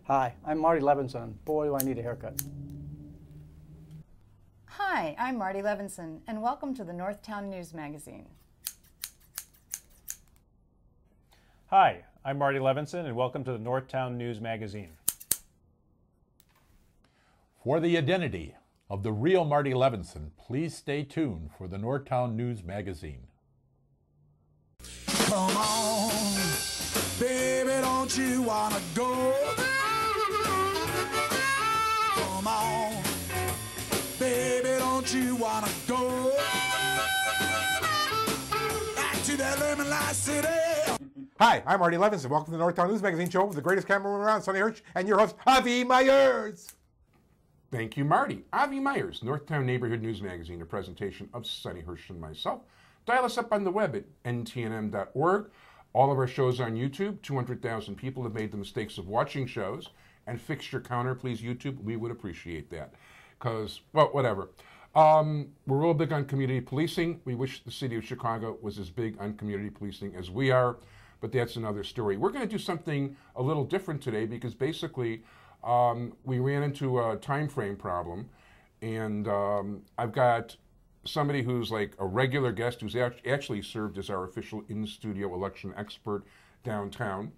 Hi, I'm Marty Levinson, and boy, do I need a haircut. Hi, I'm Marty Levinson, and welcome to the Northtown News Magazine. Hi, I'm Marty Levinson, and welcome to the Northtown News Magazine. For the identity of the real Marty Levinson, please stay tuned for the Northtown News Magazine. Come on, baby, don't you wanna go? Come on, baby, don't you wanna go back to that lemon light city? Hi, I'm Marty Levinson. Welcome to the Northtown News Magazine show with the greatest cameraman around, Sonny Hirsch, and your host, Avi Myers. Thank you, Marty. Avi Myers, Northtown Neighborhood News Magazine, a presentation of Sonny Hirsch and myself. Dial us up on the web at ntnm.org. All of our shows are on YouTube. 200,000 people have made the mistakes of watching shows. And fix your counter, please, YouTube. We would appreciate that. Because, well, whatever. We're real big on community policing. We wish the city of Chicago was as big on community policing as we are. But that's another story. We're going to do something a little different today because basically we ran into a time frame problem. And I've got somebody who's like a regular guest who's actually served as our official in-studio election expert downtown,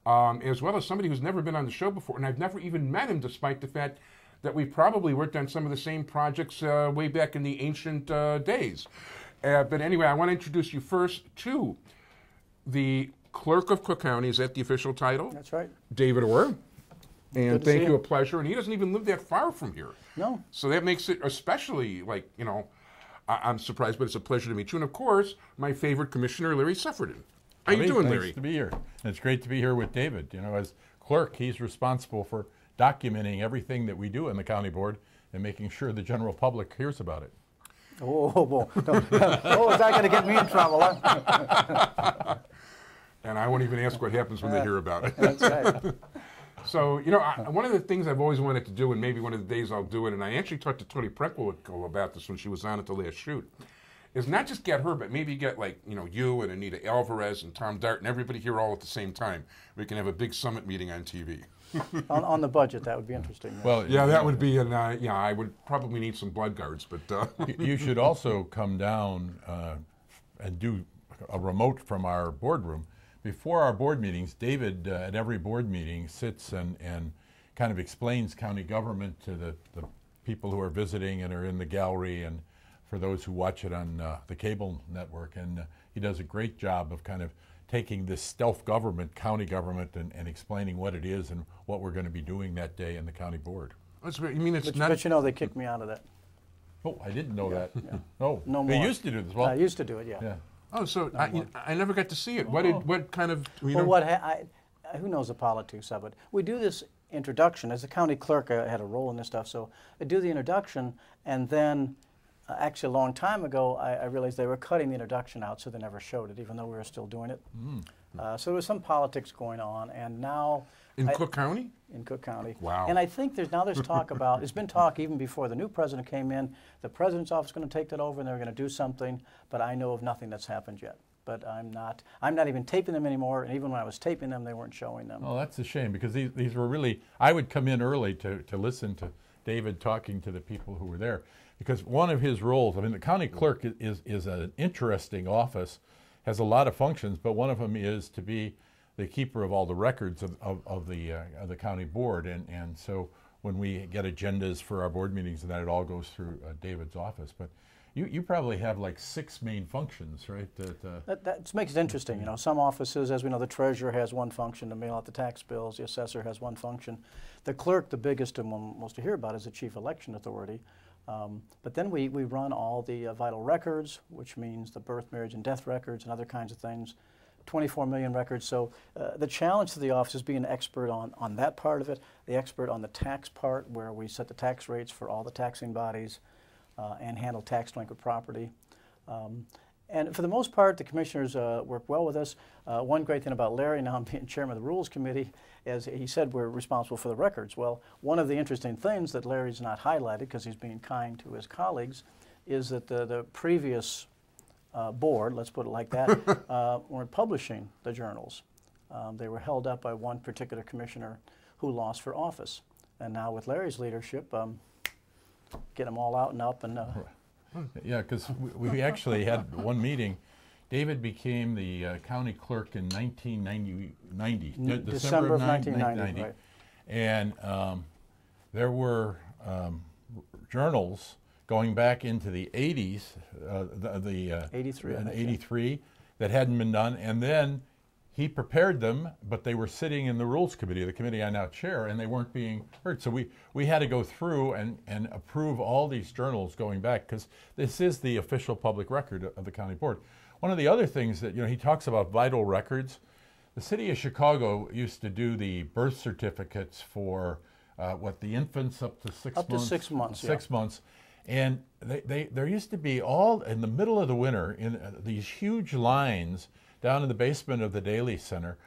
as well as somebody who's never been on the show before, and I've never even met him, despite the fact that we've probably worked on some of the same projects way back in the ancient days. But anyway, I want to introduce you first to the Clerk of Cook County. Is that the official title? That's right. David Orr. And thank you, him. a pleasure. And he doesn't even live that far from here. No. So that makes it especially, like, you know, I'm surprised, but it's a pleasure to meet you. And of course, my favorite commissioner, Larry Suffredin. How you doing, Larry? Nice to be here. It's great to be here with David. You know, as clerk, he's responsible for documenting everything that we do in the county board and making sure the general public hears about it. Oh, boy. Oh, is that going to get me in trouble? Huh? And I won't even ask what happens when they hear about it. That's right. So, you know, one of the things I've always wanted to do, and maybe one of the days I'll do it, and I actually talked to Tony Preckwinkle about this when she was on at the last shoot, is not just get her, but maybe get, like, you know, you and Anita Alvarez and Tom Dart and everybody here all at the same time. We can have a big summit meeting on TV. on the budget, that would be interesting. Well, Yeah, that would be, yeah, I would probably need some blood guards, but... you should also come down and do a remote from our boardroom. Before our board meetings, David at every board meeting sits and kind of explains county government to the people who are visiting and are in the gallery and for those who watch it on the cable network. And he does a great job of kind of taking this stealth government, county government, and explaining what it is and what we're going to be doing that day in the county board. You mean it's not... But you know, they kicked me out of that. Oh, I didn't know that. Yeah. Oh, No they more. used to do this. Well, I used to do it, yeah. yeah. Oh, so I never got to see it. What kind of, you know... Well, who knows the politics of it? We do this introduction. As a county clerk, I had a role in this stuff, so I do the introduction, and then actually a long time ago, I realized they were cutting the introduction out, so they never showed it, even though we were still doing it. So there was some politics going on, and now... In Cook County? In Cook County. Wow. And I think there's talk about, there's been talk even before the new president came in, the president's office is going to take that over and they're going to do something, but I know of nothing that's happened yet. But I'm not even taping them anymore, and even when I was taping them, they weren't showing them. Oh, that's a shame, because these were really, I would come in early to listen to David talking to the people who were there, because one of his roles, I mean, the county clerk is an interesting office, has a lot of functions, but one of them is to be the keeper of all the records of the county board, and so when we get agendas for our board meetings, and that it all goes through David's office. But you probably have like 6 main functions, right? That makes it interesting. You know, some offices, as we know, the treasurer has one function to mail out the tax bills. The assessor has one function. The clerk, the biggest and one most to hear about, is the chief election authority. But then we run all the vital records, which means the birth, marriage, and death records and other kinds of things. 24 million records. So the challenge to the office is being an expert on that part of it, the expert on the tax part, where we set the tax rates for all the taxing bodies and handle tax delinquent property. And for the most part, the commissioners work well with us. One great thing about Larry, now I'm being chairman of the Rules Committee, as he said, we're responsible for the records. Well, one of the interesting things that Larry's not highlighted, because he's being kind to his colleagues, is that the previous board, let's put it like that, weren't publishing the journals. They were held up by one particular commissioner who lost for office. And now with Larry's leadership, get them all out and up. And Yeah, because we actually had one meeting. David became the county clerk in 1990, December of 1990. Right. And there were journals going back into the 80s, 83, I think, 83, that hadn't been done. And then he prepared them, but they were sitting in the Rules Committee, the committee I now chair, and they weren't being heard. So we had to go through and approve all these journals going back, because this is the official public record of the county board. One of the other things that, he talks about vital records. The city of Chicago used to do the birth certificates for the infants up to 6 months? Up to 6 months, 6 months. And there used to be all in the middle of the winter in these huge lines down in the basement of the Daly Center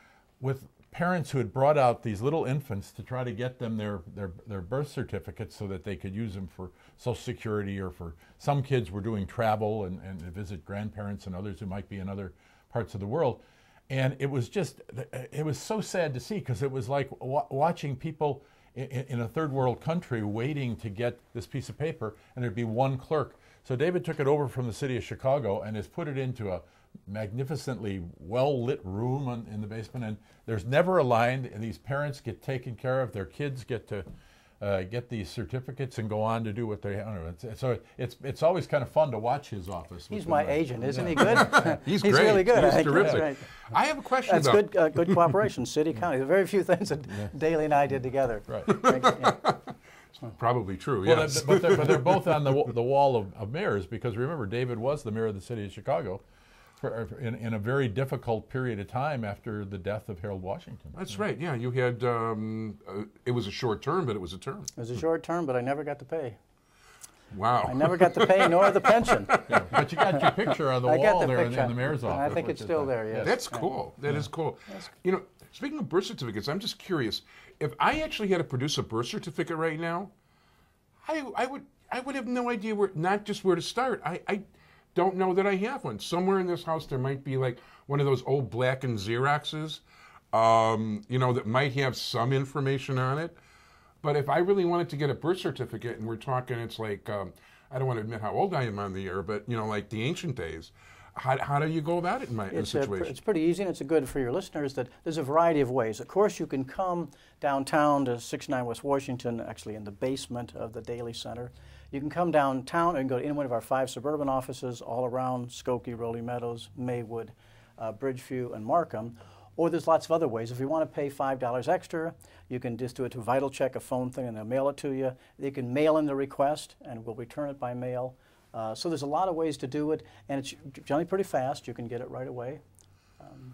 with parents who had brought out these little infants to try to get them their birth certificates so that they could use them for Social Security, or for some kids were doing travel and visit grandparents and others who might be in other parts of the world. And it was so sad to see, because it was like watching people in a third world country waiting to get this piece of paper, and there'd be one clerk. So David took it over from the city of Chicago and has put it into a magnificently well-lit room in the basement, and there's never a line, and these parents get taken care of, their kids get to get these certificates and go on to do what they want. So it's always kind of fun to watch his office. He's my agent, isn't he good? He's He's great. really good. He's I think. terrific. Right. I have a question That's about... good cooperation, city, county. There are very few things that Daley and I did together. Right. Yeah. Probably true, Well, yes. but they're both on the wall of mayors, because remember, David was the mayor of the city of Chicago in a very difficult period of time after the death of Harold Washington. That's right, yeah. You had, it was a short term, but it was a term. It was a short term, but I never got to pay. Wow. I never got the pay nor the pension. Yeah, but you got your picture on the I got wall the there in picture. the mayor's And office. I think which it's is still nice. there, yes. That's cool. That is cool. Speaking of birth certificates, I'm just curious. If I actually had to produce a birth certificate right now, I would have no idea not just where to start. I don't know that I have one. Somewhere in this house there might be like one of those old blackened Xeroxes, that might have some information on it. But if I really wanted to get a birth certificate, and we're talking, it's like, I don't want to admit how old I am on the air, but like the ancient days, how do you go about it in a situation? It's pretty easy, and it's good for your listeners that there's a variety of ways. Of course, you can come downtown to 69 West Washington, actually in the basement of the Daly Center. You can come downtown and go to any one of our 5 suburban offices all around Skokie, Rolling Meadows, Maywood, Bridgeview, and Markham. Or there's lots of other ways. If you want to pay $5 extra, you can just do it to Vital Check, a phone thing, and they'll mail it to you. You can mail in the request, and we'll return it by mail. So there's a lot of ways to do it, and it's generally pretty fast. You can get it right away.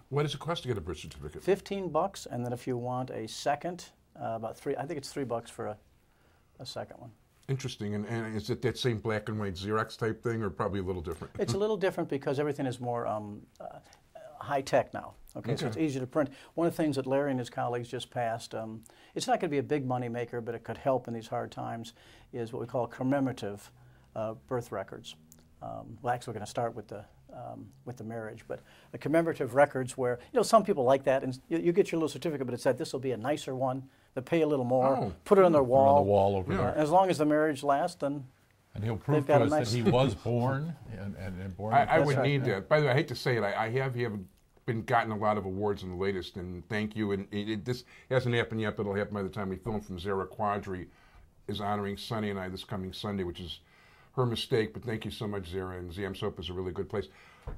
What does it cost to get a birth certificate? $15, and then if you want a second, about $3. I think it's $3 for a second one. Interesting. And is it that same black and white Xerox type thing, or probably a little different? It's a little different because everything is more high tech now. Okay, so it's easier to print. One of the things that Larry and his colleagues just passed, it's not going to be a big money maker, but it could help in these hard times, is what we call commemorative birth records. Well, actually, we're going to start with the marriage, but the commemorative records where, some people like that, and you get your little certificate, but it said this will be a nicer one. They pay a little more, put it on their wall. On the wall over there. As long as the marriage lasts, then And he'll prove to us that he was born and born. I would right, need that. By the way, I hate to say it, I have been gotten a lot of awards in the latest, and thank you. And this hasn't happened yet, but it'll happen by the time we film from Zara Quadri is honoring Sunny and I this coming Sunday, which is her mistake, but thank you so much, Zara, and ZM Soap is a really good place.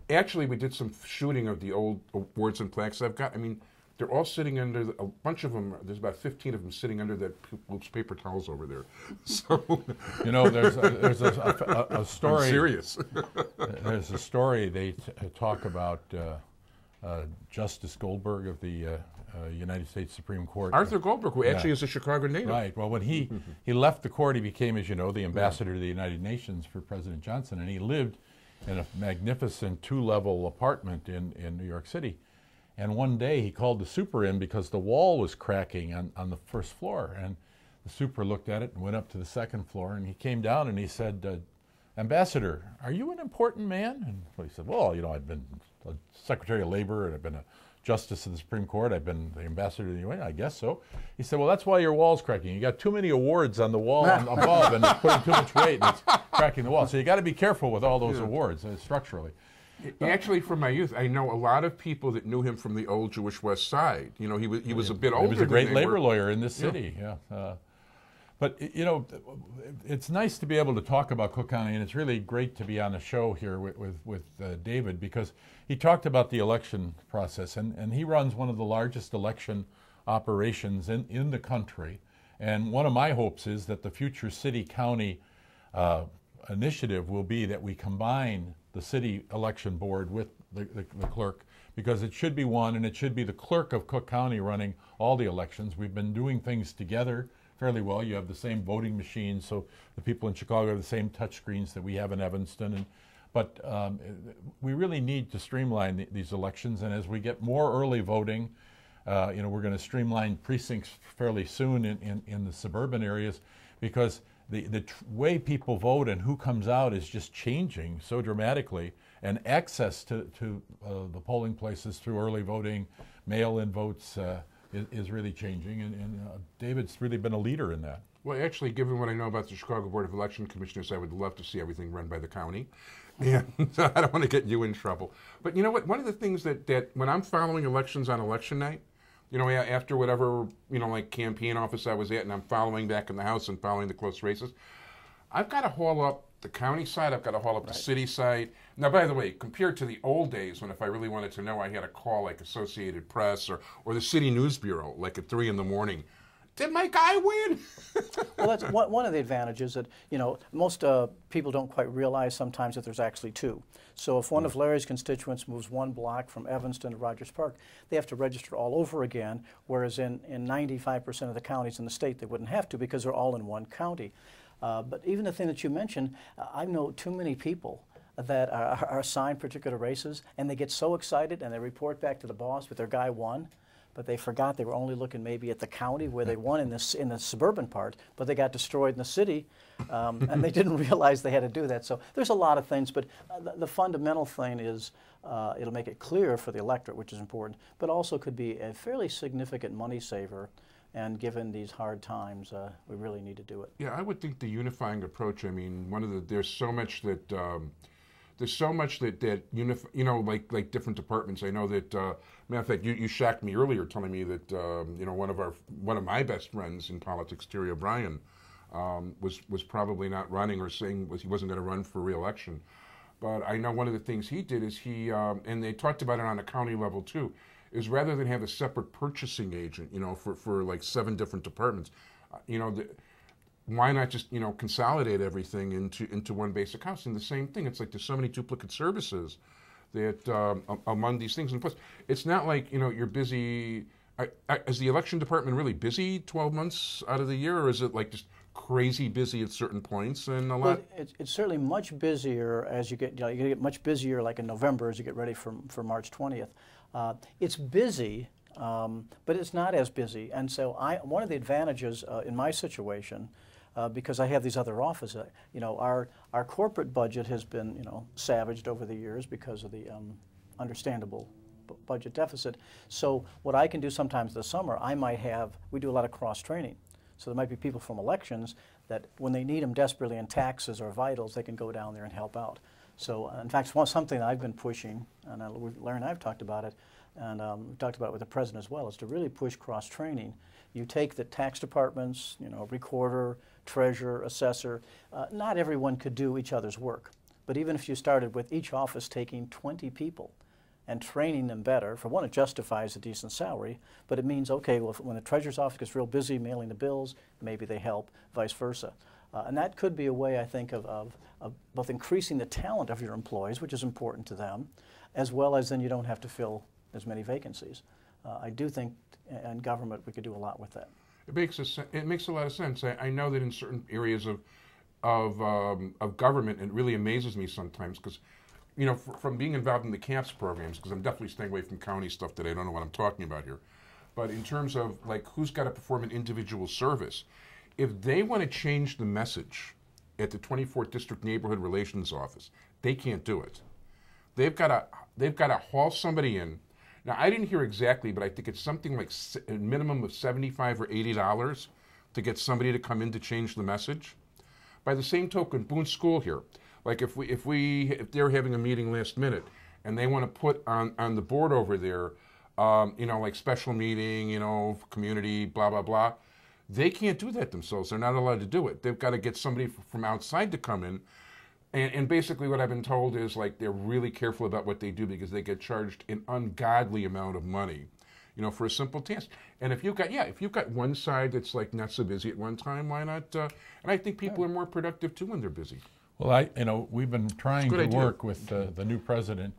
Actually, we did some shooting of the old awards and plaques I've got. I mean, they're all sitting under, a bunch of them, there's about 15 of them sitting under those paper towels over there. So, there's a story. I'm serious. There's a story they talk about Justice Goldberg of the United States Supreme Court. Arthur Goldberg, who actually is a Chicago native. Right. Well, when he left the court, he became, as you know, the ambassador to the United Nations for President Johnson, and he lived in a magnificent 2-level apartment in New York City. And one day he called the super in because the wall was cracking on the first floor, and the super looked at it and went up to the second floor, and he came down and he said, Ambassador, are you an important man? And he said, well, I've been a Secretary of Labor, and I've been a Justice of the Supreme Court. I've been the ambassador to the UN, I guess so. He said, well, that's why your wall's cracking. You got too many awards on the wall above, and it's putting too much weight, and it's cracking the wall. So you got to be careful with all those awards structurally. Actually, from my youth, I know a lot of people that knew him from the old Jewish West Side. You know, he was a bit older. He was a great than labor lawyer in this city, But, you know, it's nice to be able to talk about Cook County, and it's really great to be on the show here with David, because he talked about the election process, and he runs one of the largest election operations in the country. And one of my hopes is that the future city-county initiative will be that we combine the city election board with the clerk, because it should be one, and it should be the clerk of Cook County running all the elections. We've been doing things together fairly well. You have the same voting machines, so the people in Chicago have the same touch screens that we have in Evanston. But we really need to streamline these elections, and as we get more early voting, you know, we're going to streamline precincts fairly soon in the suburban areas, because the way people vote and who comes out is just changing so dramatically, and access to the polling places through early voting, mail-in votes, is really changing, and David's really been a leader in that. Well, actually, given what I know about the Chicago Board of Election Commissioners, I would love to see everything run by the county. Yeah, so I don't want to get you in trouble. But you know what? One of the things that when I'm following elections on election night, you know, after whatever, you know, like campaign office I was at, and I'm following back in the House and following the close races, I've got to haul up the county side, I've got to haul up the city side. Now, by the way, compared to the old days, when if I really wanted to know, I had to call like Associated Press or the City News Bureau, like at 3 in the morning. Did my guy win? Well, that's one of the advantages that, you know, most people don't quite realize sometimes that there's actually two. So if one of Larry's constituents moves 1 block from Evanston to Rogers Park, they have to register all over again, whereas in 95% of the counties in the state, they wouldn't have to, because they're all in one county. But even the thing that you mentioned, I know too many people that are assigned particular races, and they get so excited and they report back to the boss that their guy won, but they forgot they were only looking maybe at the county where they won in the suburban part, but they got destroyed in the city, and they didn't realize they had to do that. So there's a lot of things, but the fundamental thing is it'll make it clear for the electorate, which is important, but also could be a fairly significant money saver. And given these hard times, we really need to do it. Yeah, I would think the unifying approach. I mean, there's so much that you know, like different departments. I know that matter of fact, you shocked me earlier telling me that you know, one of my best friends in politics, Terry O'Brien, was probably not running, or saying he wasn't going to run for re-election. But I know one of the things he did is he and they talked about it on a county level too, is rather than have a separate purchasing agent, you know, for like 7 different departments, you know, why not just, you know, consolidate everything into one basic house? And the same thing, it's like there's so many duplicate services that among these things. And plus, it's not like, you know, you're busy. Is the election department really busy 12 months out of the year, or is it like just crazy busy at certain points and a lot? Well, it's certainly much busier as you get, you know, you get much busier like in November as you get ready for March 20th. It's busy, but it's not as busy. And so one of the advantages in my situation, because I have these other offices, you know, our corporate budget has been, you know, savaged over the years because of the understandable budget deficit. So what I can do sometimes this summer, we do a lot of cross-training. So there might be people from elections that when they need them desperately in taxes or vitals, they can go down there and help out. So, in fact, something that I've been pushing, and Larry and I have talked about it, and we've talked about it with the president as well, is to really push cross-training. You take the tax departments, you know, recorder, treasurer, assessor. Not everyone could do each other's work. But even if you started with each office taking 20 people and training them better, for one, it justifies a decent salary, but it means, okay, well, when the treasurer's office gets real busy mailing the bills, maybe they help, vice versa. And that could be a way, I think, of both increasing the talent of your employees, which is important to them, as well as then you don't have to fill as many vacancies. I do think in government we could do a lot with that. It makes a lot of sense. I know that in certain areas of government, it really amazes me sometimes because, you know, from being involved in the CAPS programs, because I'm definitely staying away from county stuff that I don't know what I'm talking about here. But in terms of like who's got to perform an individual service, if they want to change the message at the 24th District Neighborhood Relations Office, they can't do it. They've got to haul somebody in, Now, I didn't hear exactly, but I think it's something like a minimum of $75 or $80 to get somebody to come in to change the message. By the same token, Boone School here, like if they're having a meeting last minute and they want to put on the board over there, you know, like special meeting, you know, community, blah, blah, blah, they can't do that themselves. They're not allowed to do it. They've got to get somebody from outside to come in. And basically what I've been told is like they're really careful about what they do because they get charged an ungodly amount of money, you know, for a simple task. And if you've got one side that's like not so busy at one time, why not? And I think people are more productive too when they're busy. Well, we've been trying to idea. work with the new president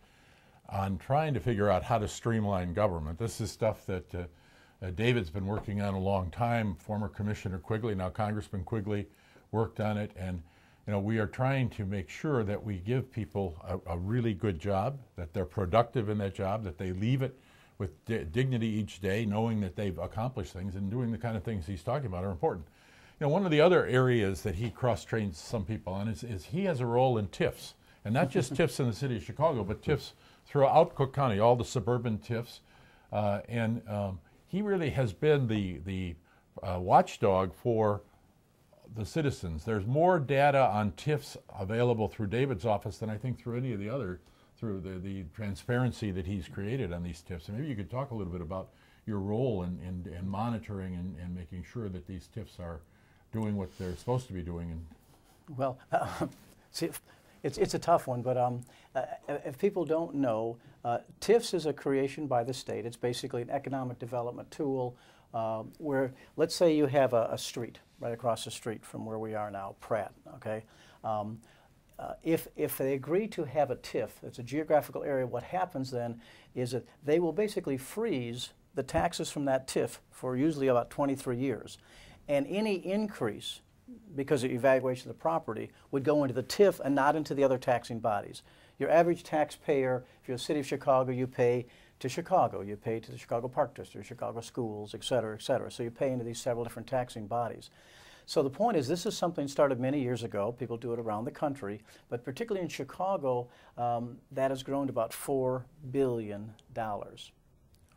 on trying to figure out how to streamline government. This is stuff that David's been working on a long time. Former Commissioner Quigley, now Congressman Quigley, worked on it, and we are trying to make sure that we give people a really good job, that they're productive in that job, that they leave it with dignity each day, knowing that they've accomplished things, and doing the kind of things he's talking about are important. One of the other areas that he cross-trains some people on is he has a role in TIFs, and not just TIFs in the city of Chicago, but TIFs throughout Cook County, all the suburban TIFs, and he really has been the watchdog for the citizens. There's more data on TIFs available through David's office than I think through any of the other, through the transparency that he's created on these TIFs. And maybe you could talk a little bit about your role in monitoring and making sure that these TIFs are doing what they're supposed to be doing. And Well, see, it's a tough one, but if people don't know, TIFs is a creation by the state. It's basically an economic development tool where, let's say you have a street right across the street from where we are now, Pratt, okay? If they agree to have a TIF, it's a geographical area, what happens then is that they will basically freeze the taxes from that TIF for usually about 23 years. And any increase, because of evaluation of the property, would go into the TIF and not into the other taxing bodies. Your average taxpayer, if you're the city of Chicago, you pay to Chicago, you pay to the Chicago Park District, Chicago Schools, et cetera, et cetera. So you pay into these several different taxing bodies. So the point is, this is something started many years ago. People do it around the country, but particularly in Chicago, that has grown to about $4 billion.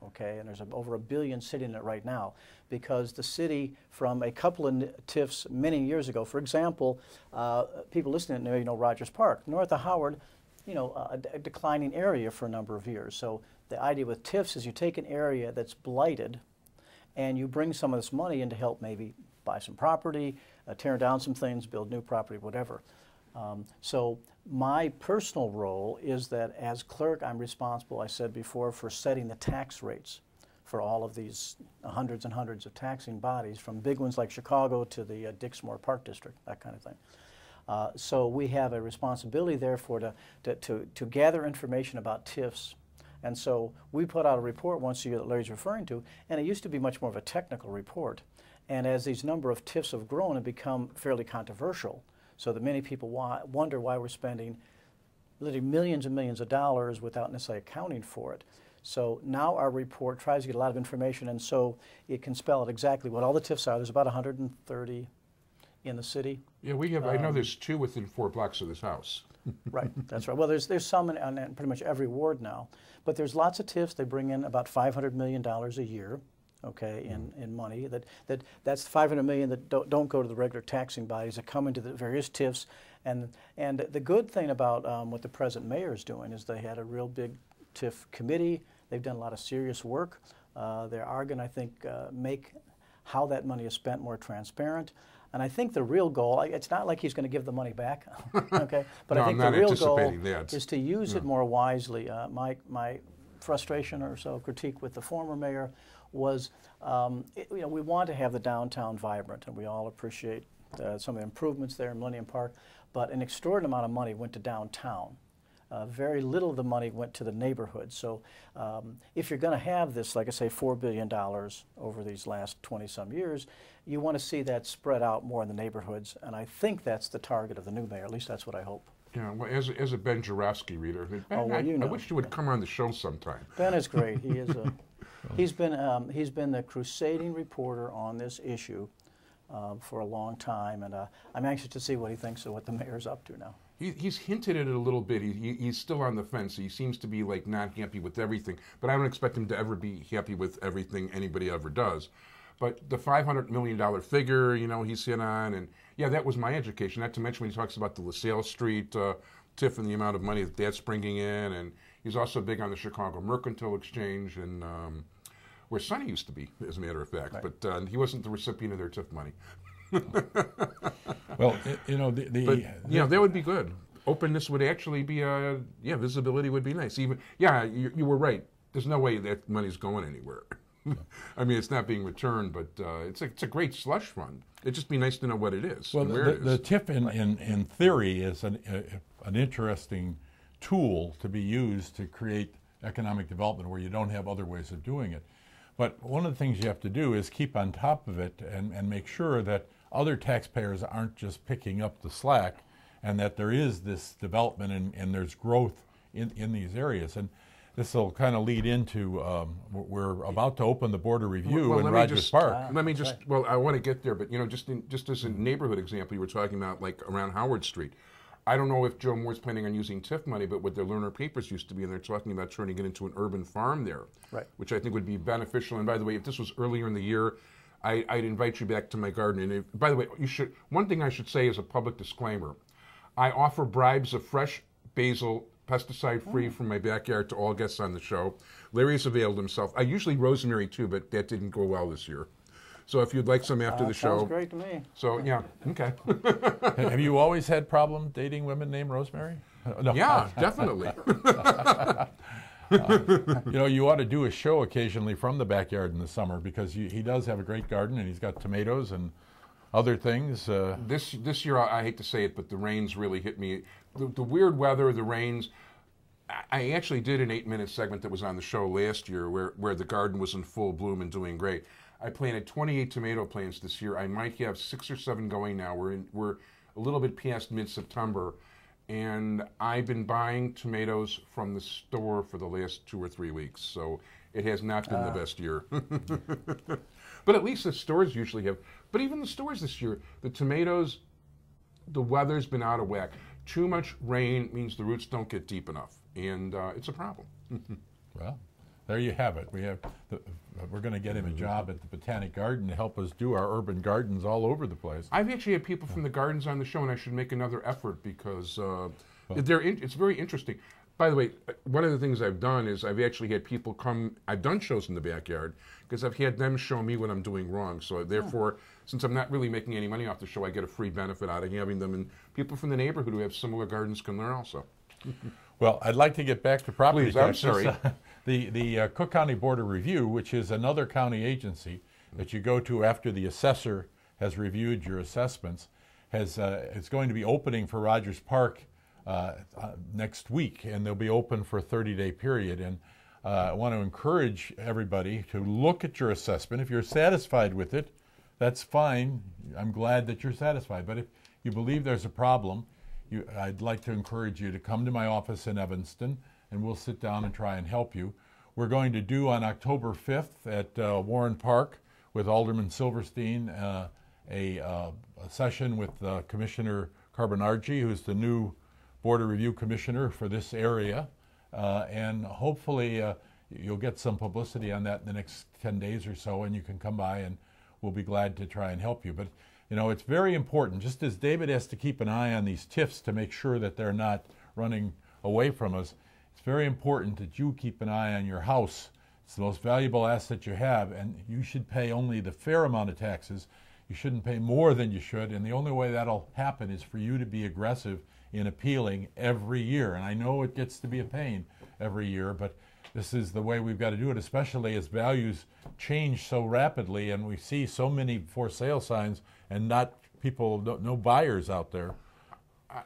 Okay, and there's over $1 billion sitting in it right now because the city, from a couple of TIFs many years ago, for example, people listening to Rogers Park, north of Howard, a declining area for a number of years. So the idea with TIFs is you take an area that's blighted and you bring some of this money in to help maybe buy some property, tear down some things, build new property, whatever. So my personal role is that as clerk, I'm responsible, I said before, for setting the tax rates for all of these hundreds and hundreds of taxing bodies, from big ones like Chicago to the Dixmoor Park District, that kind of thing. So we have a responsibility, therefore, to gather information about TIFs. And so we put out a report once a year that Larry's referring to, and it used to be much more of a technical report. And as these number of TIFs have grown and become fairly controversial, so that many people wonder why we're spending literally millions and millions of dollars without necessarily accounting for it. So now our report tries to get a lot of information, and so it can spell out exactly what all the TIFs are. There's about 130 in the city. Yeah, we have. I know there's 2 within 4 blocks of this house. Right, that's right. Well, there's some in pretty much every ward now, but there's lots of TIFs. They bring in about $500 million a year. Okay, in money, that's $500 million that don't go to the regular taxing bodies, that come into the various TIFs, and the good thing about what the present mayor is doing is they had a real big TIF committee. They've done a lot of serious work. They are going to, I think, make how that money is spent more transparent. And I think the real goal, it's not like he's going to give the money back, okay? But No, I think I'm the not real goal anticipating that. is to use it more wisely. My frustration or so critique with the former mayor was, we want to have the downtown vibrant, and we all appreciate some of the improvements there in Millennium Park, but an extraordinary amount of money went to downtown. Very little of the money went to the neighborhood. So if you're going to have this, like I say, $4 billion over these last 20-some years, you want to see that spread out more in the neighborhoods, and I think that's the target of the new mayor. At least that's what I hope. Yeah, well, as a Ben Jarofsky reader, Ben, I wish you would come on the show sometime. Ben is great. He is he's been the crusading reporter on this issue for a long time, and I'm anxious to see what he thinks of what the mayor's up to now. He's hinted at it a little bit. He's still on the fence. He seems to be like not happy with everything. But I don't expect him to ever be happy with everything anybody ever does. But the $500 million figure, you know, he's hit on, and yeah, that was my education. Not to mention when he talks about the LaSalle Street TIF and the amount of money that that's bringing in, and he's also big on the Chicago Mercantile Exchange and where Sonny used to be, as a matter of fact. Right. But he wasn't the recipient of their TIF money. Well, you know, that would be good. Openness would actually be, visibility would be nice. Even, you were right. There's no way that money's going anywhere. I mean, it's not being returned, but it's a great slush fund. It'd just be nice to know what it is. Well, the TIF in theory is an interesting tool to be used to create economic development where you don't have other ways of doing it. But one of the things you have to do is keep on top of it and make sure that other taxpayers aren't just picking up the slack, and that there is this development and there's growth in these areas. And this will kind of lead into, we're about to open the border review in Rogers Park. I want to get there, but you know, just as a neighborhood example, you were talking about like around Howard Street. I don't know if Joe Moore's planning on using TIF money, but what their Lerner Papers used to be, and they're talking about turning it into an urban farm there, right, which I think would be beneficial. And by the way, if this was earlier in the year, I'd invite you back to my garden. And by the way, one thing I should say as a public disclaimer, I offer bribes of fresh basil, pesticide-free from my backyard to all guests on the show. Larry's availed himself. I usually rosemary too, but that didn't go well this year. So if you'd like some after the show. Sounds great to me. So, yeah, okay. Have you always had problem dating women named Rosemary? No. Yeah, definitely. You know, you ought to do a show occasionally from the backyard in the summer, because he does have a great garden, and he's got tomatoes and other things. This year, I hate to say it, but the rains really hit me. The weird weather, the rains. I actually did an 8-minute segment that was on the show last year where the garden was in full bloom and doing great. I planted 28 tomato plants this year. I might have 6 or 7 going now. We're a little bit past mid-September, and I've been buying tomatoes from the store for the last 2 or 3 weeks. So it has not been the best year. But at least the stores usually have. But even the stores this year, the tomatoes, the weather's been out of whack. Too much rain means the roots don't get deep enough, and it's a problem. Well, there you have it. We're going to get him a job at the Botanic Garden to help us do our urban gardens all over the place. I've actually had people from the gardens on the show, and I should make another effort because it's very interesting. By the way, one of the things I've done is I've actually had people come. I've done shows in the backyard because I've had them show me what I'm doing wrong. So therefore, since I'm not really making any money off the show, I get a free benefit out of having them. And people from the neighborhood who have similar gardens can learn also. Well, I'd like to get back to property taxes. I'm sorry. The Cook County Board of Review, which is another county agency that you go to after the assessor has reviewed your assessments, is going to be opening for Rogers Park next week, and they'll be open for a 30-day period. And I want to encourage everybody to look at your assessment. If you're satisfied with it, that's fine. I'm glad that you're satisfied. But if you believe there's a problem, I'd like to encourage you to come to my office in Evanston, and we'll sit down and try and help you. We're going to do on October 5th at Warren Park with Alderman Silverstein a session with Commissioner Carbonargi, who's the new Board of Review Commissioner for this area. And hopefully you'll get some publicity on that in the next 10 days or so, and you can come by and we'll be glad to try and help you. But you know, it's very important, just as David has to keep an eye on these TIFs to make sure that they're not running away from us, it's very important that you keep an eye on your house. It's the most valuable asset you have, and you should pay only the fair amount of taxes. You shouldn't pay more than you should, and the only way that'll happen is for you to be aggressive in appealing every year. And I know it gets to be a pain every year, but this is the way we've got to do it, especially as values change so rapidly and we see so many for sale signs and no buyers out there.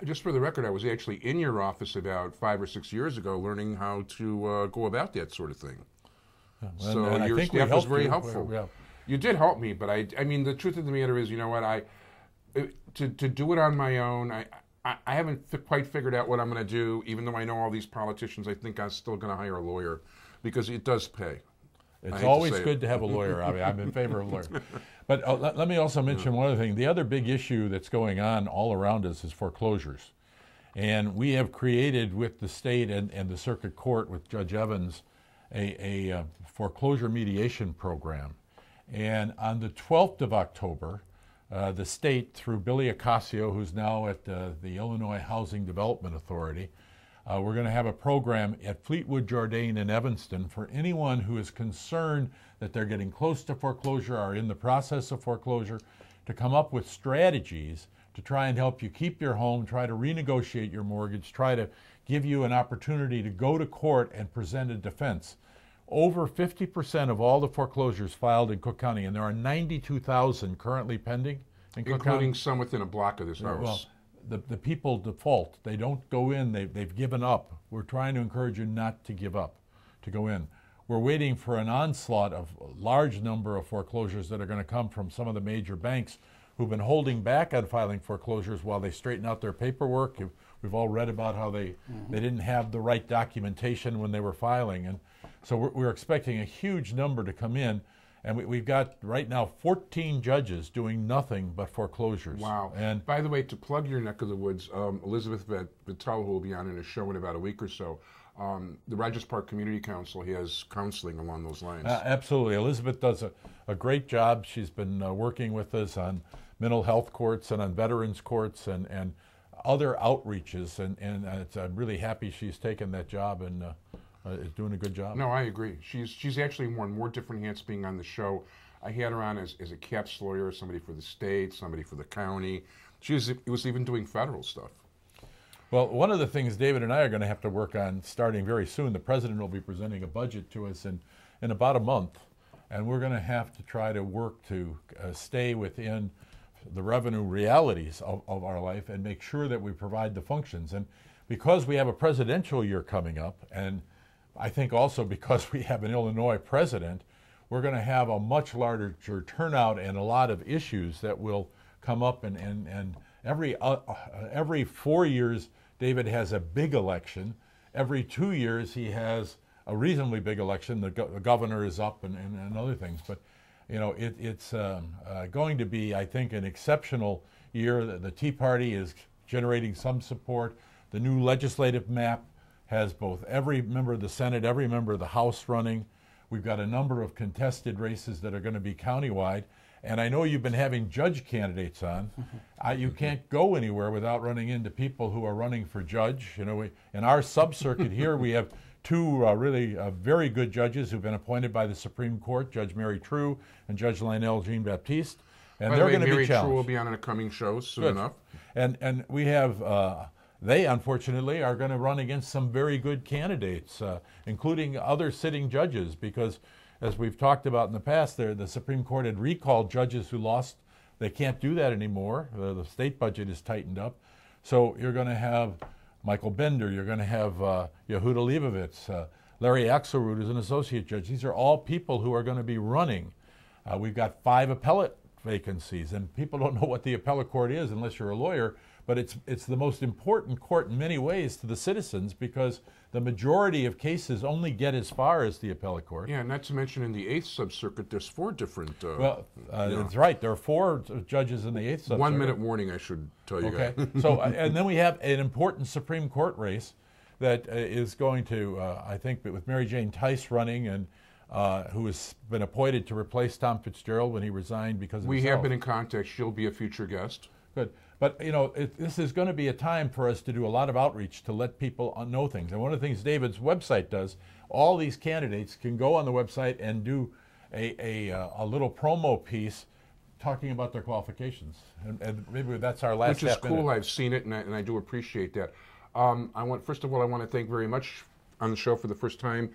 Just for the record, I was actually in your office about 5 or 6 years ago learning how to go about that sort of thing. And your staff was very helpful. Yeah. You did help me, but I mean, the truth of the matter is, you know what, to do it on my own, I haven't quite figured out what I'm going to do. Even though I know all these politicians, I think I'm still going to hire a lawyer because it does pay. It's always good to have a lawyer. I mean, I'm in favor of a lawyer. But let me also mention one other thing. The other big issue that's going on all around us is foreclosures. And we have created with the state and the circuit court with Judge Evans a foreclosure mediation program. And on the 12th of October, the state, through Billy Acasio, who's now at the Illinois Housing Development Authority, we're going to have a program at Fleetwood, Jourdain, and Evanston for anyone who is concerned that they're getting close to foreclosure or in the process of foreclosure, to come up with strategies to try and help you keep your home, try to renegotiate your mortgage, try to give you an opportunity to go to court and present a defense. Over 50% of all the foreclosures filed in Cook County, and there are 92,000 currently pending in Cook County. Including some within a block of this house. Well, the people default. They don't go in. They've given up. We're trying to encourage you not to give up, to go in. We're waiting for an onslaught of a large number of foreclosures that are going to come from some of the major banks who've been holding back on filing foreclosures while they straighten out their paperwork. We've all read about how they didn't have the right documentation when they were filing. And so we're expecting a huge number to come in. And we've got right now 14 judges doing nothing but foreclosures. Wow. And by the way, to plug your neck of the woods, Elizabeth Vitale, who will be on in a show in about a week or so, the Rogers Park Community Council has counseling along those lines. Absolutely. Elizabeth does a great job. She's been working with us on mental health courts and on veterans courts and other outreaches. And I'm really happy she's taken that job and is doing a good job. No, I agree. She's actually worn more different hats being on the show. I had her on as a CAPS lawyer, somebody for the state, somebody for the county. She was even doing federal stuff. Well, one of the things David and I are going to have to work on starting very soon, the president will be presenting a budget to us in about a month, and we're going to have to try to work to stay within the revenue realities of our life and make sure that we provide the functions. And because we have a presidential year coming up, and I think also because we have an Illinois president, we're going to have a much larger turnout and a lot of issues that will come up. And every 4 years, David has a big election. Every 2 years, he has a reasonably big election. The governor is up and other things. But you know, it's going to be, I think, an exceptional year. The Tea Party is generating some support. The new legislative map has both every member of the Senate, every member of the House running. We've got a number of contested races that are going to be countywide. And I know you've been having judge candidates on. You can't go anywhere without running into people who are running for judge. You know, in our sub-circuit here, we have two really very good judges who've been appointed by the Supreme Court, Judge Mary True and Judge Lionel Jean-Baptiste. And they're going to be challenged. Mary True will be on a coming show soon enough. And we have, they unfortunately are going to run against some very good candidates, including other sitting judges, because as we've talked about in the past, the Supreme Court had recalled judges who lost. They can't do that anymore. The state budget is tightened up. So you're going to have Michael Bender, you're going to have Yehuda Leibovitz, Larry Axelrod is an associate judge. These are all people who are going to be running. We've got 5 appellate vacancies, and people don't know what the appellate court is unless you're a lawyer, but it's the most important court in many ways to the citizens because the majority of cases only get as far as the appellate court. Yeah, not to mention in the 8th Sub-Circuit, there's 4 different... that's right. There are 4 judges in the 8th Sub-Circuit. 1 minute warning, I should tell you guys. So, and then we have an important Supreme Court race that is going to, I think, with Mary Jane Tice running and who has been appointed to replace Tom Fitzgerald when he resigned because of We himself. have been in contact. She'll be a future guest. Good. But, you know, this is going to be a time for us to do a lot of outreach to let people know things. And one of the things David's website does, all these candidates can go on the website and do a little promo piece talking about their qualifications. And maybe that's our last Which is half cool. minute. I've seen it, and I do appreciate that. First of all, I want to thank very much on the show for the first time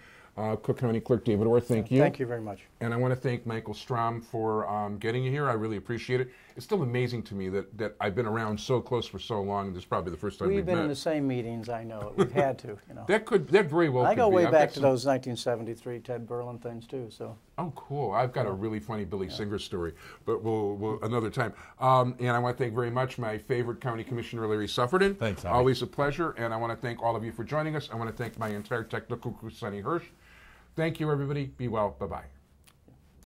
Cook County Clerk David Orr. Thank you. Thank you very much. And I want to thank Michael Strom for getting you here. I really appreciate it. It's still amazing to me that I've been around so close for so long. And this is probably the first time We've we've been met. in the same meetings, I know. We've had to, you know. That very well I could go be. way I've back got to some- those 1973 Ted Berlin things, too, so. Oh, cool. I've got a really funny Billy Singer story, but we'll another time. And I want to thank very much my favorite County Commissioner, Larry Suffredin. Thanks, Avi. Always a pleasure. And I want to thank all of you for joining us. I want to thank my entire technical crew, Sonny Hirsch. Thank you, everybody. Be well. Bye-bye.